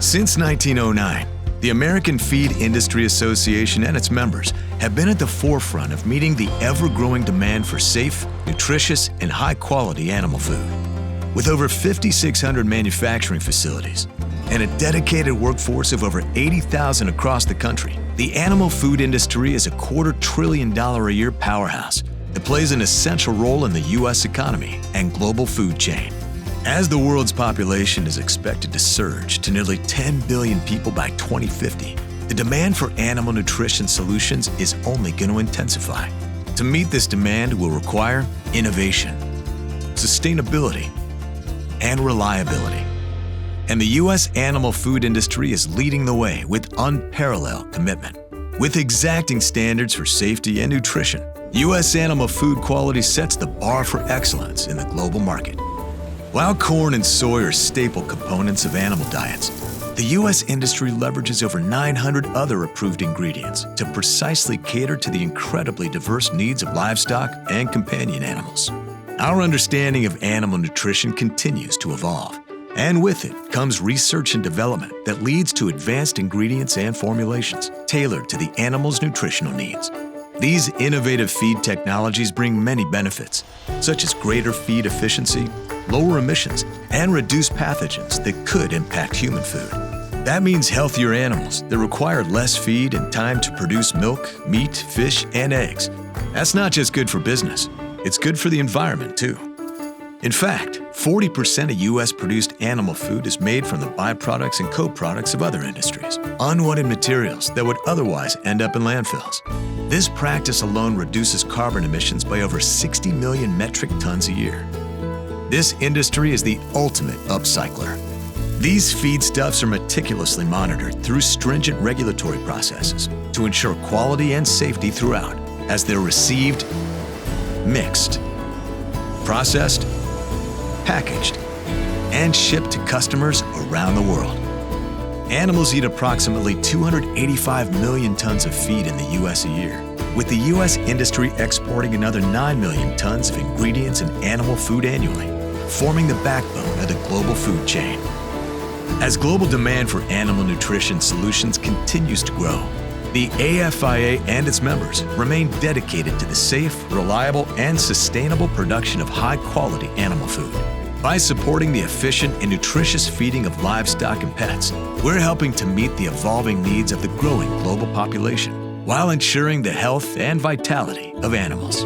Since 1909, the American Feed Industry Association and its members have been at the forefront of meeting the ever-growing demand for safe, nutritious, and high-quality animal food. With over 5,600 manufacturing facilities and a dedicated workforce of over 80,000 across the country, the animal food industry is a $250 billion a year powerhouse that plays an essential role in the U.S. economy and global food chain. As the world's population is expected to surge to nearly 10 billion people by 2050, the demand for animal nutrition solutions is only going to intensify. To meet this demand will require innovation, sustainability, and reliability. And the U.S. animal food industry is leading the way with unparalleled commitment. With exacting standards for safety and nutrition, U.S. animal food quality sets the bar for excellence in the global market. While corn and soy are staple components of animal diets, the U.S. industry leverages over 900 other approved ingredients to precisely cater to the incredibly diverse needs of livestock and companion animals. Our understanding of animal nutrition continues to evolve, and with it comes research and development that leads to advanced ingredients and formulations tailored to the animal's nutritional needs. These innovative feed technologies bring many benefits, such as greater feed efficiency, lower emissions, and reduced pathogens that could impact human food. That means healthier animals that require less feed and time to produce milk, meat, fish, and eggs. That's not just good for business, it's good for the environment too. In fact, 40% of U.S.-produced animal food is made from the byproducts and co-products of other industries, unwanted materials that would otherwise end up in landfills. This practice alone reduces carbon emissions by over 60 million metric tons a year. This industry is the ultimate upcycler. These feedstuffs are meticulously monitored through stringent regulatory processes to ensure quality and safety throughout, as they're received, mixed, processed, packaged, and shipped to customers around the world. Animals eat approximately 285 million tons of feed in the U.S. a year, with the U.S. industry exporting another 9 million tons of ingredients and animal food annually, forming the backbone of the global food chain. As global demand for animal nutrition solutions continues to grow, the AFIA and its members remain dedicated to the safe, reliable, and sustainable production of high-quality animal food. By supporting the efficient and nutritious feeding of livestock and pets, we're helping to meet the evolving needs of the growing global population while ensuring the health and vitality of animals.